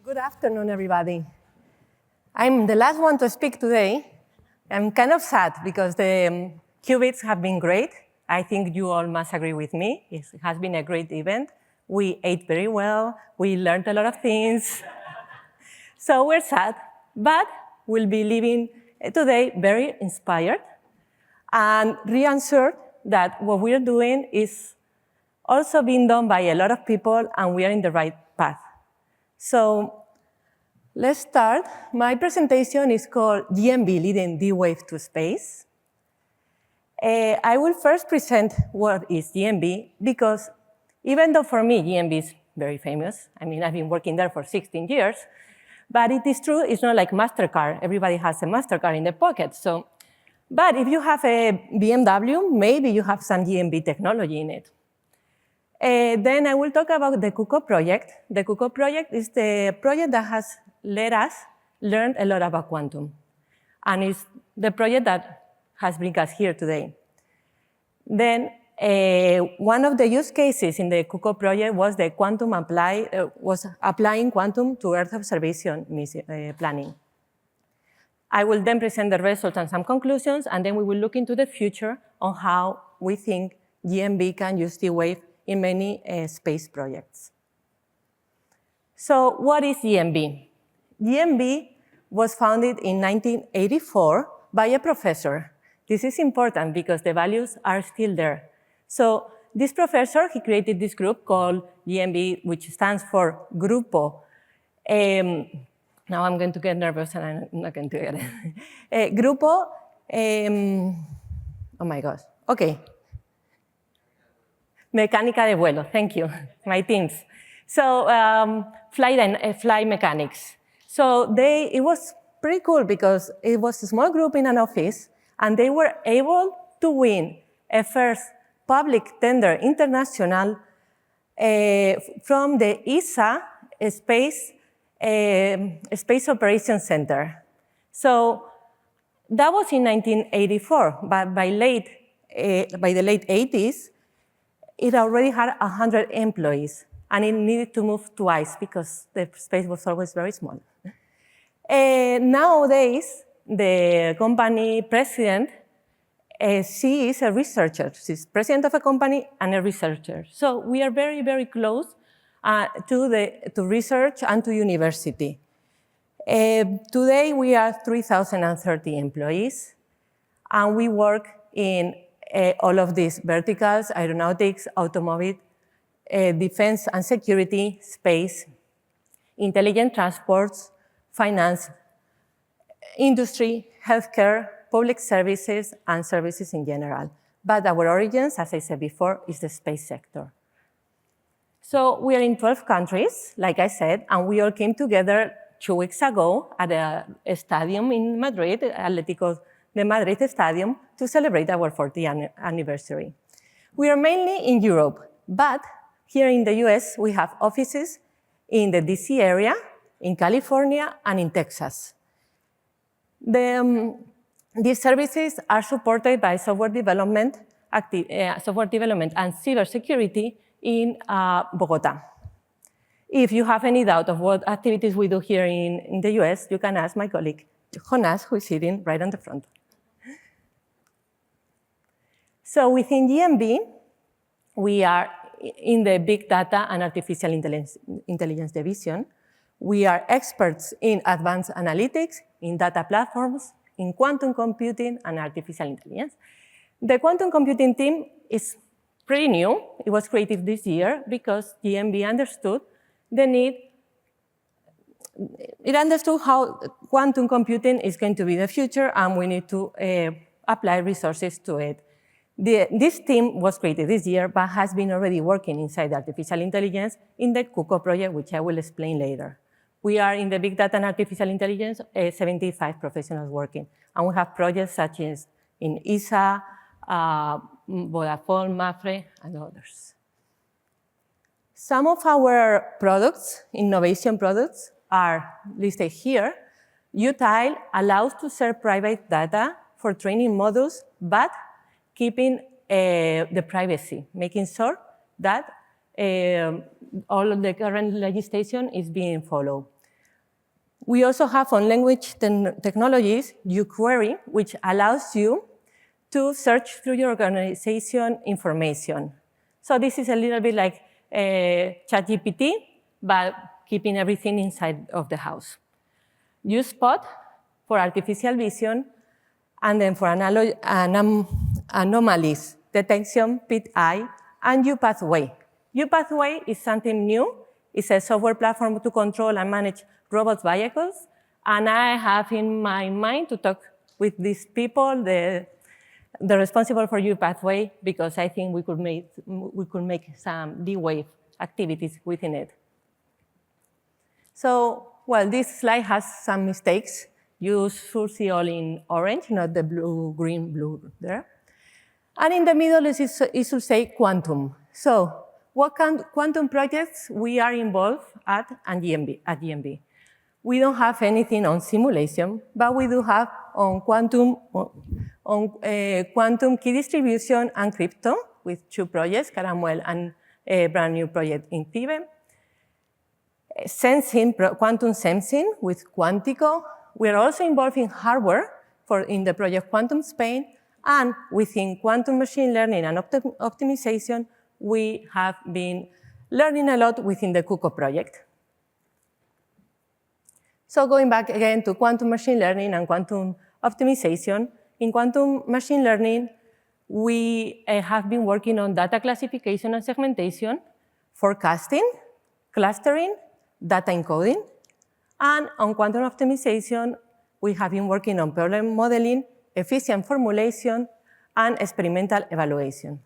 Good afternoon, everybody. I'm the last one to speak today. I'm kind of sad because the Qubits have been great. I think you all must agree with me. It has been a great event. We ate very well. We learned a lot of things. So we're sad, but we'll be leaving today very inspired and reassured that what we're doing is also being done by a lot of people and we are in the right path. So let's start. My presentation is called GMV Leading D-Wave to Space. I will first present what is GMV because even though for me GMV is very famous, I mean I've been working there for 16 years, but it is true, it's not like MasterCard. Everybody has a MasterCard in their pocket. But if you have a BMW, maybe you have some GMV technology in it. Then I will talk about the QUCO project. The QUCO project is the project that has let us learn a lot about quantum. And it's the project that has brought us here today. Then one of the use cases in the QUCO project was the quantum applying quantum to Earth observation planning. I will then present the results and some conclusions, and then we will look into the future on how we think GMV can use D-Wave in many space projects. So what is GMV? GMV was founded in 1984 by a professor. This is important because the values are still there. So this professor, he created this group called GMV, which stands for Grupo. Now I'm going to get nervous and I'm not going to get it. Grupo, oh my gosh, okay. Mecánica de vuelo, thank you, my teams. So flight mechanics. So it was pretty cool because it was a small group in an office and they were able to win a first public tender international from the ESA Space Operations Center. So that was in 1984, but by the late 80s, it already had 100 employees, and it needed to move twice because the space was always very small. Nowadays, the company president, she is a researcher. She's president of a company and a researcher. So we are very, very close to research and to university. Today, we are 3,030 employees, and we work in all of these verticals: aeronautics, automobile, defense and security, space, intelligent transports, finance, industry, healthcare, public services, and services in general. But our origins, as I said before, is the space sector. So we are in 12 countries, like I said, and we all came together 2 weeks ago at a stadium in Madrid, Atlético de Madrid Stadium, to celebrate our 40th anniversary. We are mainly in Europe, but here in the US, we have offices in the DC area, in California, and in Texas. These services are supported by software development and cybersecurity in Bogota. If you have any doubt of what activities we do here in the US, you can ask my colleague, Jonas, who is sitting right on the front. So within GMV, we are in the Big Data and Artificial Intelligence division. We are experts in advanced analytics, in data platforms, in quantum computing and artificial intelligence. The quantum computing team is pretty new. It was created this year because GMV understood the need. It understood how quantum computing is going to be the future, and we need to apply resources to it. This team was created this year, but has been already working inside artificial intelligence in the QUCO project, which I will explain later. We are in the Big Data and Artificial Intelligence, 75 professionals working. And we have projects such as in ESA, Vodafone, Mapfre, and others. Some of our products, innovation products, are listed here. Utile allows to share private data for training models, but keeping the privacy, making sure that all of the current legislation is being followed. We also have on language technologies, uQuery, which allows you to search through your organization information. So this is a little bit like ChatGPT, but keeping everything inside of the house. Use Spot for artificial vision, and then for anomalies detection, PIT-I, and UPathway. UPathway is something new. It's a software platform to control and manage robots vehicles, and I have in my mind to talk with these people, the responsible for UPathway, because I think we could make some D-Wave activities within it. So, well, this slide has some mistakes. You should see all in orange, not the blue, green, blue there. And in the middle, it should say quantum. So, what quantum projects we are involved at GMV? We don't have anything on simulation, but we do have on quantum key distribution and crypto with 2 projects, Caramel and a brand new project in Tibet. Sensing, quantum sensing with Quantico. We are also involved in hardware in the project Quantum Spain, and within quantum machine learning and optimization, we have been learning a lot within the QUCO project. So going back again to quantum machine learning and quantum optimization, in quantum machine learning, we have been working on data classification and segmentation, forecasting, clustering, data encoding, and on quantum optimization, we have been working on problem modeling, efficient formulation, and experimental evaluation.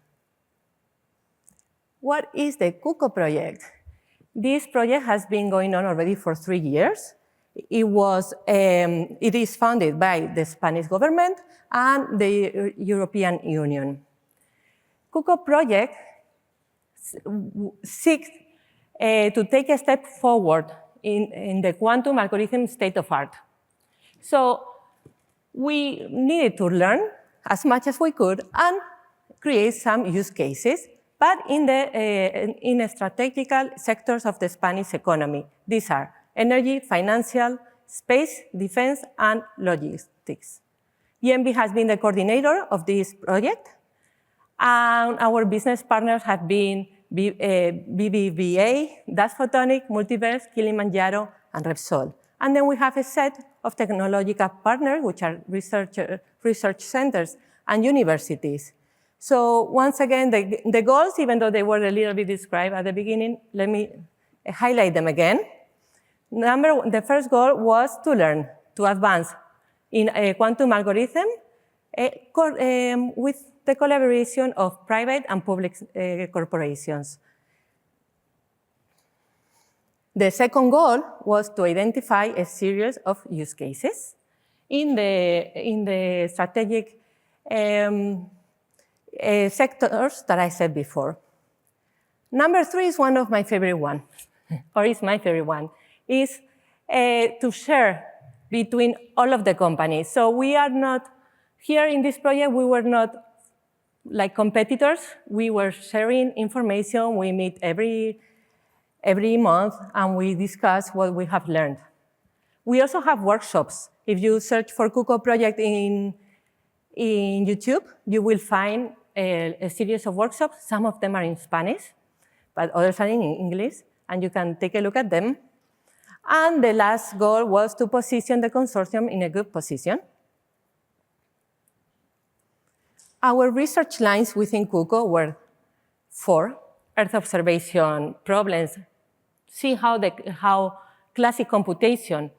What is the QUCO project? This project has been going on already for 3 years. It is funded by the Spanish government and the European Union. QUCO project seeks to take a step forward in the quantum algorithm state of art. So we needed to learn as much as we could and create some use cases, but in strategical sectors of the Spanish economy. These are energy, financial, space, defense, and logistics. GMV has been the coordinator of this project, and our business partners have been BBVA, Das Photonic, Multiverse, Kilimanjaro, and Repsol. And then we have a set of technological partners, which are research centers and universities. So once again, the goals, even though they were a little bit described at the beginning, let me highlight them again. The first goal was to learn, to advance in a quantum algorithm with the collaboration of private and public corporations. The second goal was to identify a series of use cases in the strategic sectors that I said before. Number 3 is one of my favorite ones, or is my favorite one, is to share between all of the companies. So we are not, here in this project, we were not like competitors. We were sharing information. We meet every month, and we discuss what we have learned. We also have workshops. If you search for QUCO project in YouTube, you will find a series of workshops. Some of them are in Spanish, but others are in English, and you can take a look at them. And the last goal was to position the consortium in a good position. Our research lines within QUCO were 4: Earth observation problems, see how classic computation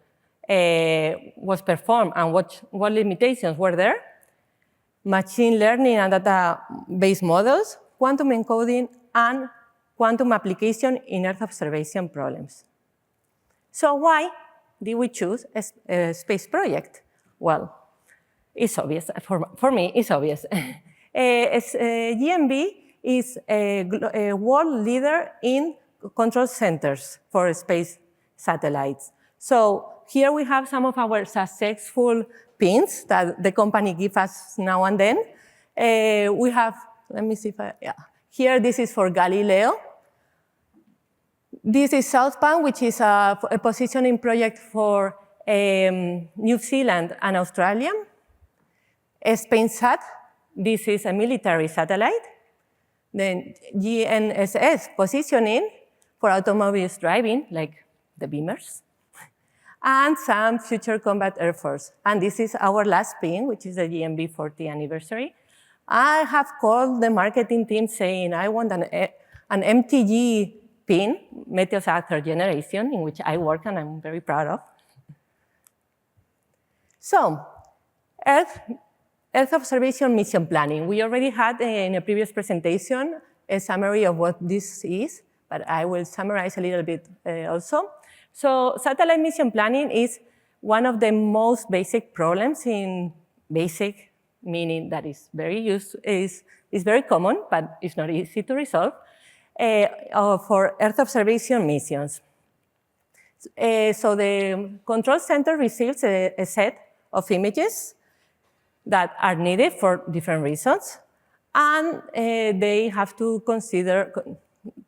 was performed and what limitations were there, machine learning and data-based models, quantum encoding, and quantum application in Earth observation problems. So why did we choose a space project? Well, it's obvious. For me, it's obvious. GMV is a world leader in control centers for space satellites. So here we have some of our successful pins that the company gives us now and then. We have, let me see if here this is for Galileo. This is Southpan, which is a positioning project for New Zealand and Australia. SpainSat, this is a military satellite. Then GNSS positioning for automobiles driving, like the Beamers. And some future combat air force. And this is our last pin, which is the GMV 40th anniversary. I have called the marketing team saying, I want an MTG pin, Meteosat third generation, in which I work and I'm very proud of. So, Earth observation mission planning. We already had in a previous presentation a summary of what this is, but I will summarize a little bit also. So satellite mission planning is one of the most basic problems in basic, meaning that is very common, but it's not easy to resolve, for Earth observation missions. So the control center receives a set of images that are needed for different reasons, and they have to consider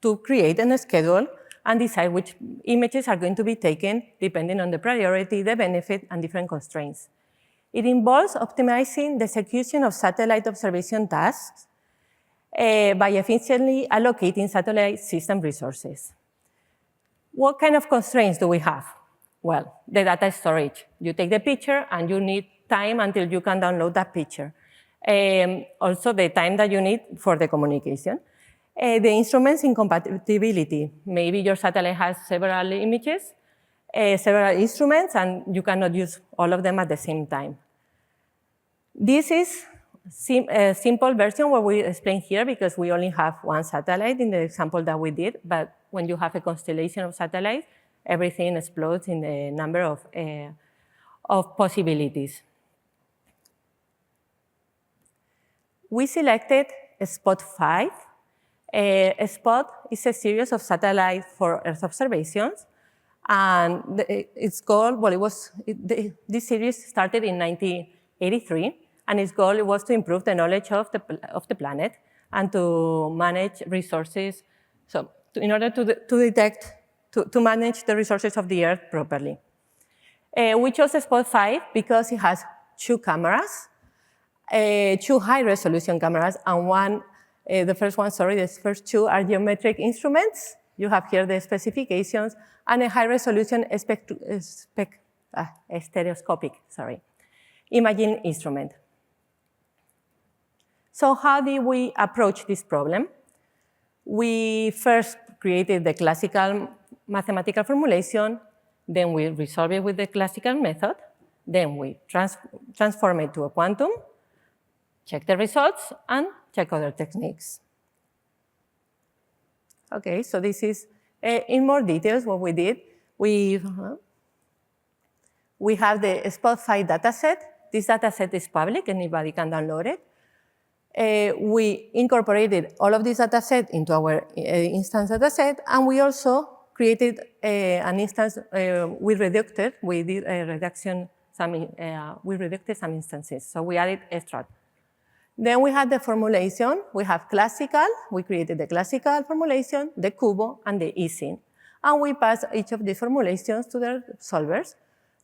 to create a schedule and decide which images are going to be taken depending on the priority, the benefit, and different constraints. It involves optimizing the execution of satellite observation tasks by efficiently allocating satellite system resources. What kind of constraints do we have? Well, the data storage. You take the picture and you need time until you can download that picture. Also, the time that you need for the communication. The instruments incompatibility. Maybe your satellite has several images, several instruments, and you cannot use all of them at the same time. This is a simple version what we explain here because we only have one satellite in the example that we did, but when you have a constellation of satellites, everything explodes in the number of possibilities. We selected Spot 5. Spot is a series of satellites for Earth observations, and its goal, well, this series started in 1983, and its goal was to improve the knowledge of the planet and to manage resources, so in order to manage the resources of the Earth properly. We chose Spot 5 because it has two cameras, two high-resolution cameras, and the first two are geometric instruments. You have here the specifications, and a high-resolution stereoscopic imaging instrument. So how did we approach this problem? We first created the classical mathematical formulation, then we resolve it with the classical method, then we transform it to a quantum, check the results, and check other techniques. Okay, so this is in more details what we did. We have the Spot 5 dataset. This dataset is public, anybody can download it. We incorporated all of this dataset into our instance dataset, and we also created an instance, we reducted some instances, so we added extra. Then we had the formulation. We have classical. We created the classical formulation, the Cubo, and the eSync. And we passed each of these formulations to the solvers.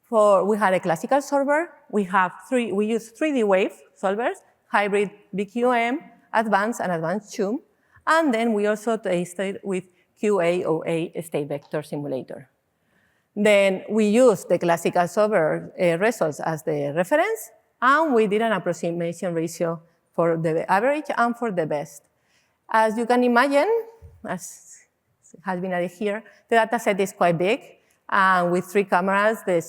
We had a classical solver. We use 3D wave solvers, hybrid BQM, advanced, and advanced CHUM. And then we also tested with QAOA state vector simulator. Then we used the classical solver results as the reference, and we did an approximation ratio for the average and for the best. As you can imagine, as has been added here, the data set is quite big, and with 3 cameras, the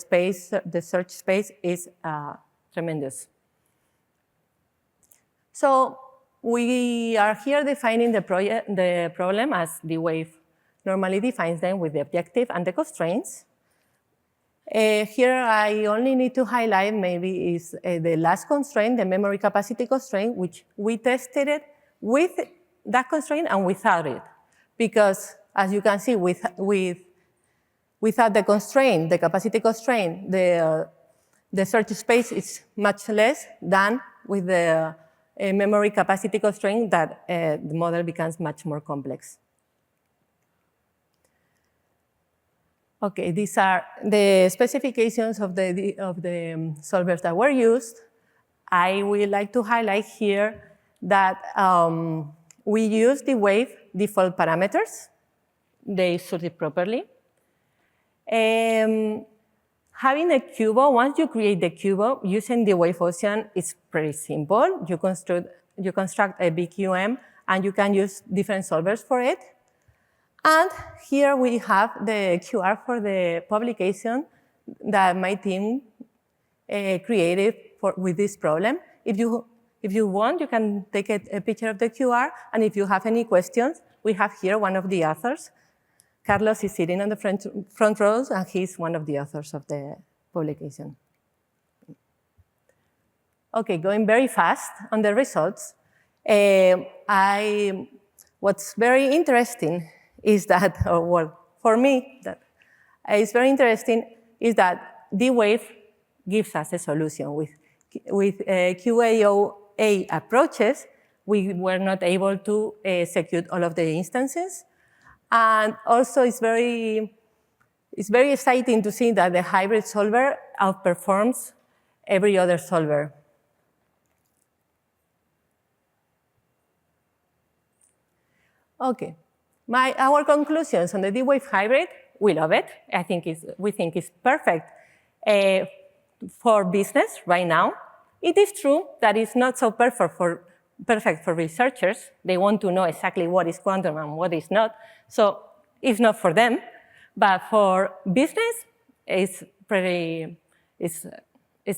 search space is tremendous. So we are here defining the problem as the wave normally defines them with the objective and the constraints. Here I only need to highlight maybe is the last constraint, the memory capacity constraint, which we tested it with that constraint and without it. Because as you can see, without the constraint, the capacity constraint, the search space is much less than with the memory capacity constraint that the model becomes much more complex. Okay, these are the specifications of the solvers that were used. I would like to highlight here that we use the wave default parameters. They sorted properly. Having a cubo, once you create the cubo, using the wave ocean is pretty simple. You construct a BQM, and you can use different solvers for it. And here we have the QR for the publication that my team created with this problem. If you want, you can take a picture of the QR, and if you have any questions, we have here one of the authors. Carlos is sitting on the front rows, and he's one of the authors of the publication. Okay, going very fast on the results. What's very interesting is that, for me, that is very interesting is that D-Wave gives us a solution. With QAOA approaches, we were not able to execute all of the instances. And also, it's very exciting to see that the hybrid solver outperforms every other solver. Okay. Our conclusions on the D-Wave hybrid, we love it. We think it's perfect for business right now. It is true that it's not so perfect for researchers. They want to know exactly what is quantum and what is not. So it's not for them. But for business, it's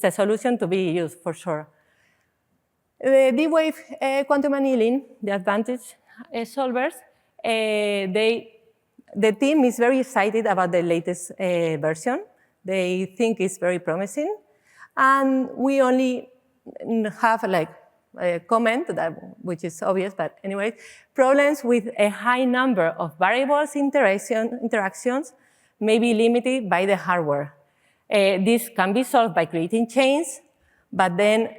a solution to be used for sure. The D-Wave quantum annealing, the advantage solvers, the team is very excited about the latest version. They think it's very promising. And we only have like a comment, which is obvious, but anyway, problems with a high number of variables interactions may be limited by the hardware. This can be solved by creating chains, but then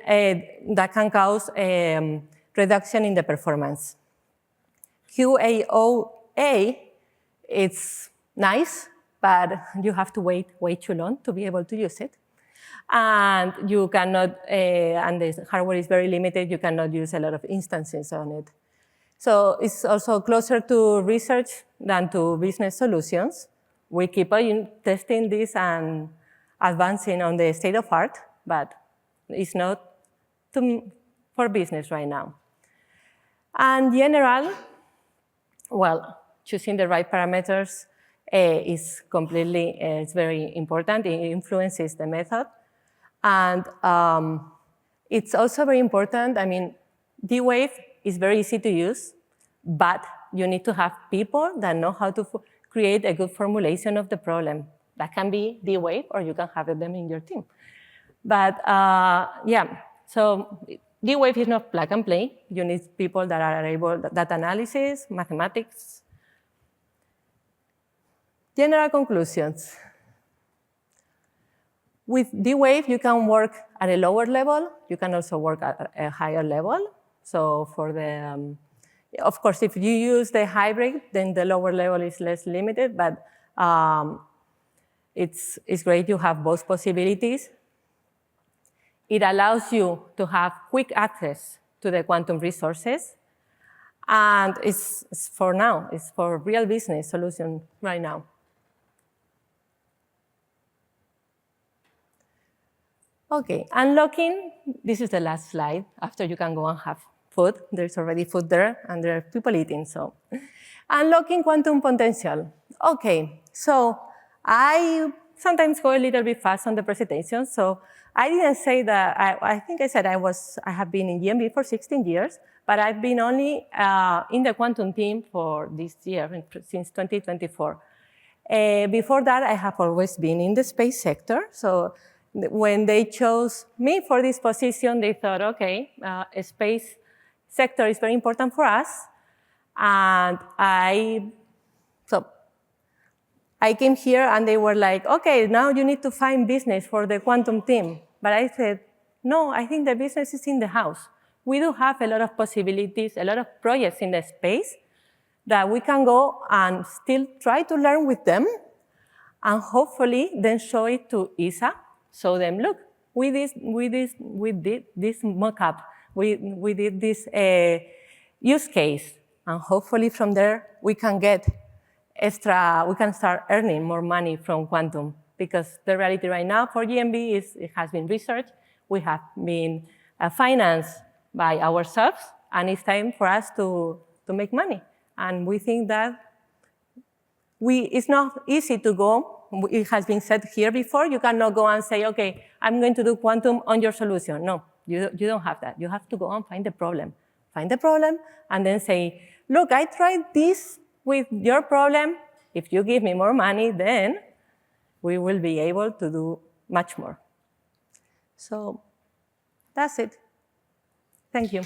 that can cause reduction in the performance. QAOA, it's nice, but you have to wait way too long to be able to use it. And you cannot, and the hardware is very limited, you cannot use a lot of instances on it. So it's also closer to research than to business solutions. We keep on testing this and advancing on the state of art, but it's not for business right now. And general, well, choosing the right parameters is completely, it's very important. It influences the method. And it's also very important. I mean, D-Wave is very easy to use, but you need to have people that know how to create a good formulation of the problem. That can be D-Wave, or you can have them in your team. But yeah, so D-Wave is not plug and play. You need people that are able, data analysis, mathematics. General conclusions. With D-Wave, you can work at a lower level. You can also work at a higher level. So for the, of course, if you use the hybrid, then the lower level is less limited, but it's great you have both possibilities. It allows you to have quick access to the quantum resources. And it's for now, it's for real business solution right now. Okay, unlocking, this is the last slide. After you can go and have food. There's already food there, and there are people eating, so. Unlocking quantum potential. Okay, so I sometimes go a little bit fast on the presentation, so I didn't say that, I think I said I have been in GMV for 16 years, but I've been only in the quantum team for this year, since 2024. Before that, I have always been in the space sector, so when they chose me for this position, they thought, okay, a space sector is very important for us, and I came here and they were like, okay, now you need to find business for the quantum team. But I said, no, I think the business is in the house. We do have a lot of possibilities, a lot of projects in the space that we can go and still try to learn with them and hopefully then show it to ESA. Show them, look, we did this mock-up, we did this use case, and hopefully from there we can get we can start earning more money from quantum, because the reality right now for GMV is it has been researched, we have been financed by ourselves, and it's time for us to make money. And we think that it's not easy to go. It has been said here before, you cannot go and say, okay, I'm going to do quantum on your solution. No, you don't have that. You have to go and find the problem. Find the problem and then say, look, I tried this with your problem. If you give me more money, then we will be able to do much more. So that's it. Thank you.